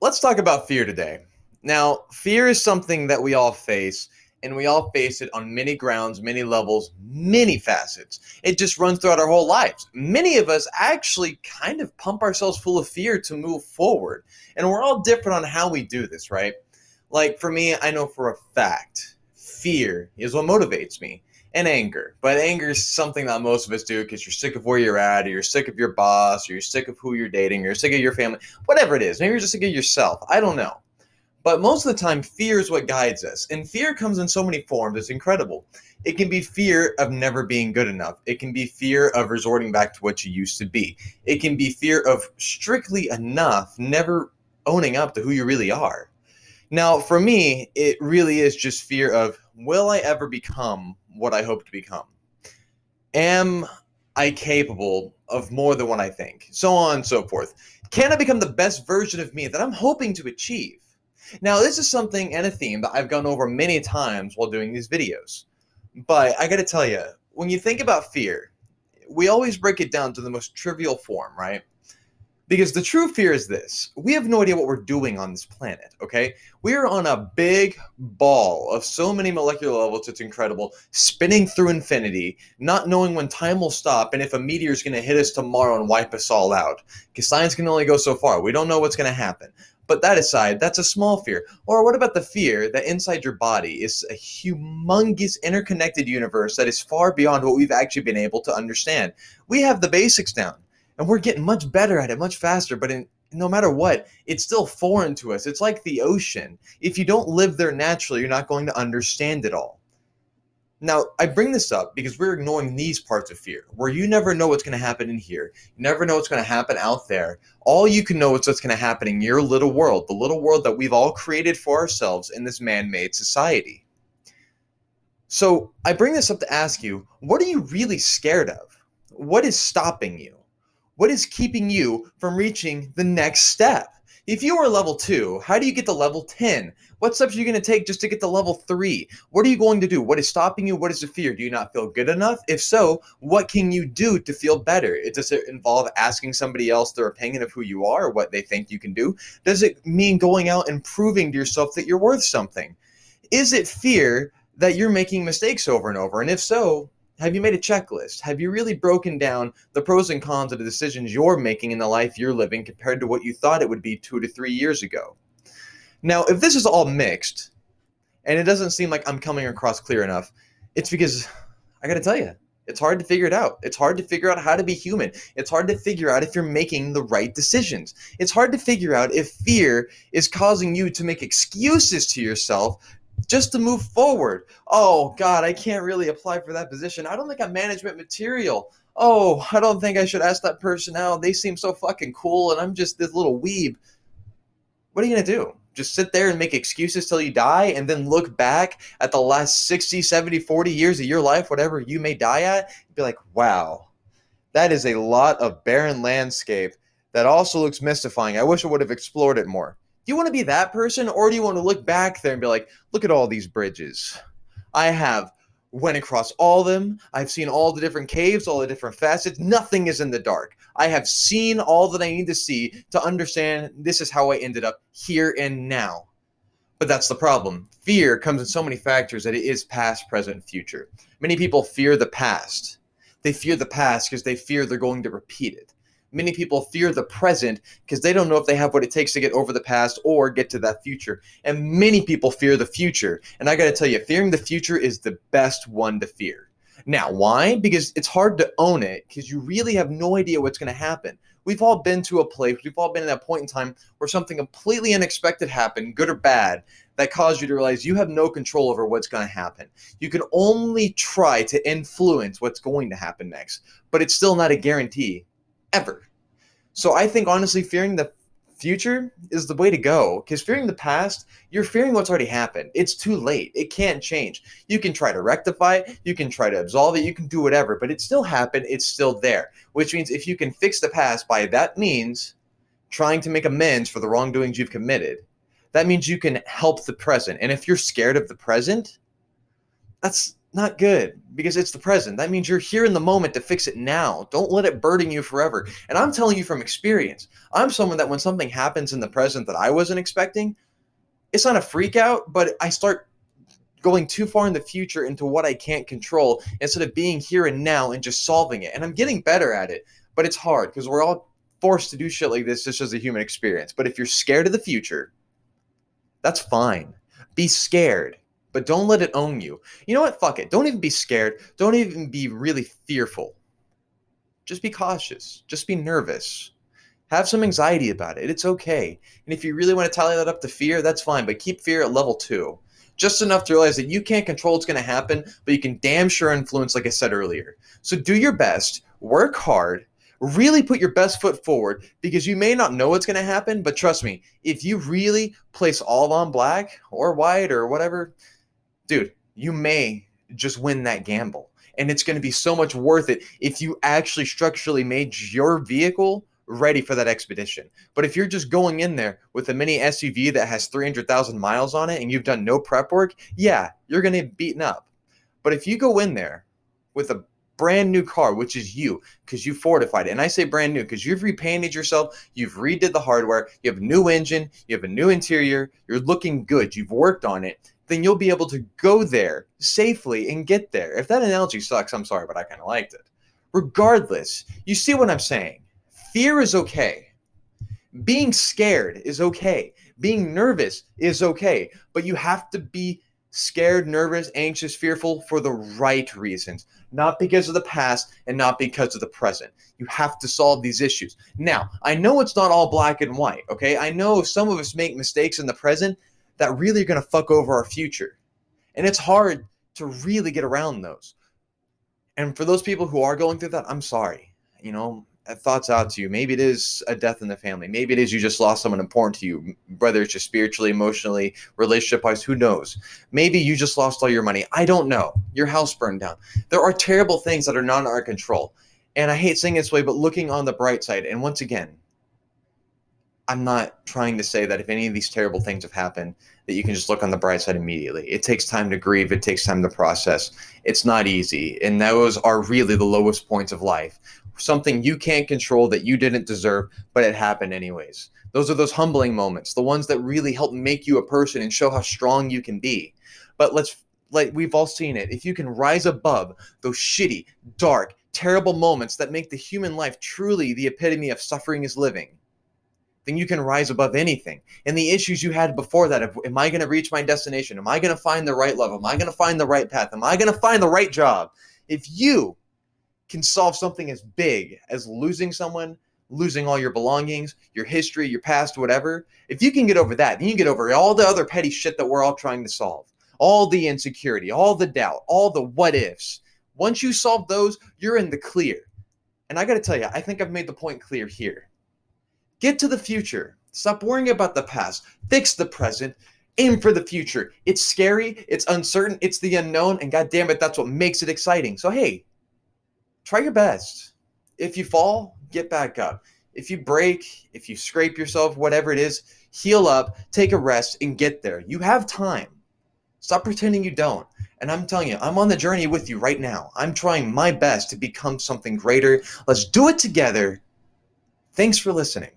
Let's talk about fear today. Now, fear is something that we all face, and we all face it on many grounds, many levels, many facets. It just runs throughout our whole lives. Many of us actually kind of pump ourselves full of fear to move forward, and we're all different on how we do this, right? Like for me, I know for a fact, fear is what motivates me. And anger. But anger is something that most of us do because you're sick of where you're at, or you're sick of your boss, or you're sick of who you're dating, or you're sick of your family, whatever it is. Maybe you're just sick of yourself. I don't know. But most of the time, fear is what guides us. And fear comes in so many forms. It's incredible. It can be fear of never being good enough. It can be fear of resorting back to what you used to be. It can be fear of strictly enough, never owning up to who you really are. Now, for me, it really is just fear of will I ever become what I hope to become? Am I capable of more than what I think? So on and so forth. Can I become the best version of me that I'm hoping to achieve? Now, this is something and a theme that I've gone over many times while doing these videos. But I gotta tell you, when you think about fear, we always break it down to the most trivial form, right? Because the true fear is this: we have no idea what we're doing on this planet, okay? We are on a big ball of so many molecular levels, it's incredible, spinning through infinity, not knowing when time will stop and if a meteor is going to hit us tomorrow and wipe us all out. Because science can only go so far. We don't know what's going to happen. But that aside, that's a small fear. Or what about the fear that inside your body is a humongous interconnected universe that is far beyond what we've actually been able to understand? We have the basics down and we're getting much better at it, much faster. But no matter what, it's still foreign to us. It's like the ocean. If you don't live there naturally, you're not going to understand it all. Now, I bring this up because we're ignoring these parts of fear, where you never know what's going to happen in here. You never know what's going to happen out there. All you can know is what's going to happen in your little world, the little world that we've all created for ourselves in this man-made society. So I bring this up to ask you, what are you really scared of? What is stopping you? What is keeping you from reaching the next step? If you are level 2, how do you get to level 10? What steps are you going to take just to get to level 3? What are you going to do? What is stopping you? What is the fear? Do you not feel good enough? If so, what can you do to feel better? Does it involve asking somebody else their opinion of who you are or what they think you can do? Does it mean going out and proving to yourself that you're worth something? Is it fear that you're making mistakes over and over? And if so, have you made a checklist? Have you really broken down the pros and cons of the decisions you're making in the life you're living compared to what you thought it would be 2 to 3 years ago? Now, if this is all mixed and it doesn't seem like I'm coming across clear enough, it's because I got to tell you, it's hard to figure it out. It's hard to figure out how to be human. It's hard to figure out if you're making the right decisions. It's hard to figure out if fear is causing you to make excuses to yourself just to move forward. Oh, God, I can't really apply for that position. I don't think I'm management material. Oh, I don't think I should ask that person out. They seem so fucking cool, and I'm just this little weeb. What are you going to do? Just sit there and make excuses till you die and then look back at the last 60, 70, 40 years of your life, whatever you may die at, and be like, wow, that is a lot of barren landscape that also looks mystifying. I wish I would have explored it more. Do you want to be that person, or do you want to look back there and be like, look at all these bridges? I have went across all of them. I've seen all the different caves, all the different facets. Nothing is in the dark. I have seen all that I need to see to understand this is how I ended up here and now. But that's the problem. Fear comes in so many factors that it is past, present, future. Many people fear the past. They fear the past because they fear they're going to repeat it. Many people fear the present because they don't know if they have what it takes to get over the past or get to that future. And many people fear the future. And I got to tell you, fearing the future is the best one to fear. Now, why? Because it's hard to own it because you really have no idea what's going to happen. We've all been to a place, we've all been in that point in time where something completely unexpected happened, good or bad, that caused you to realize you have no control over what's going to happen. You can only try to influence what's going to happen next, but it's still not a guarantee, ever. So I think honestly, fearing the future is the way to go, because fearing the past, you're fearing what's already happened. It's too late. It can't change. You can try to rectify it, you can try to absolve it, you can do whatever, but it still happened. It's still there, which means if you can fix the past by that means trying to make amends for the wrongdoings you've committed, that means you can help the present. And if you're scared of the present, that's Not good, because it's the present. That means you're here in the moment to fix it now. Don't let it burden you forever. And I'm telling you from experience. I'm someone that when something happens in the present that I wasn't expecting, it's not a freak out, but I start going too far in the future into what I can't control instead of being here and now and just solving it. And I'm getting better at it, but it's hard because we're all forced to do shit like this just as a human experience. But if you're scared of the future, that's fine. Be scared, but don't let it own you. You know what? Fuck it. Don't even be scared. Don't even be really fearful. Just be cautious. Just be nervous. Have some anxiety about it. It's okay. And if you really want to tally that up to fear, that's fine, but keep fear at level 2. Just enough to realize that you can't control what's going to happen, but you can damn sure influence, like I said earlier. So do your best, work hard, really put your best foot forward, because you may not know what's going to happen, but trust me, if you really place all on black or white or whatever, dude, you may just win that gamble. And it's going to be so much worth it if you actually structurally made your vehicle ready for that expedition. But if you're just going in there with a mini SUV that has 300,000 miles on it and you've done no prep work, yeah, you're going to get beaten up. But if you go in there with a brand new car, which is you, because you fortified it. And I say brand new because you've repainted yourself, you've redid the hardware, you have a new engine, you have a new interior, you're looking good, you've worked on it, then you'll be able to go there safely and get there. If that analogy sucks, I'm sorry, but I kind of liked it. Regardless, you see what I'm saying? Fear is okay. Being scared is okay. Being nervous is okay. But you have to be scared, nervous, anxious, fearful for the right reasons, not because of the past and not because of the present. You have to solve these issues. Now, I know it's not all black and white, okay? I know some of us make mistakes in the present that really are going to fuck over our future. And it's hard to really get around those. And for those people who are going through that, I'm sorry. You know, thoughts out to you. Maybe it is a death in the family. Maybe it is you just lost someone important to you, whether it's just spiritually, emotionally, relationship wise, who knows? Maybe you just lost all your money. I don't know. Your house burned down. There are terrible things that are not in our control. And I hate saying it this way, but looking on the bright side, and once again, I'm not trying to say that if any of these terrible things have happened, that you can just look on the bright side immediately. It takes time to grieve. It takes time to process. It's not easy. And those are really the lowest points of life. Something you can't control that you didn't deserve, but it happened anyways. Those are those humbling moments, the ones that really help make you a person and show how strong you can be. But like we've all seen it. If you can rise above those shitty, dark, terrible moments that make the human life truly the epitome of suffering is living, then you can rise above anything. And the issues you had before that, am I going to reach my destination? Am I going to find the right love? Am I going to find the right path? Am I going to find the right job? If you can solve something as big as losing someone, losing all your belongings, your history, your past, whatever, if you can get over that, then you can get over all the other petty shit that we're all trying to solve. All the insecurity, all the doubt, all the what ifs. Once you solve those, you're in the clear. And I got to tell you, I think I've made the point clear here. Get to the future. Stop worrying about the past. Fix the present. Aim for the future. It's scary. It's uncertain. It's the unknown. And God damn it, that's what makes it exciting. So, hey, try your best. If you fall, get back up. If you break, if you scrape yourself, whatever it is, heal up, take a rest, and get there. You have time. Stop pretending you don't. And I'm telling you, I'm on the journey with you right now. I'm trying my best to become something greater. Let's do it together. Thanks for listening.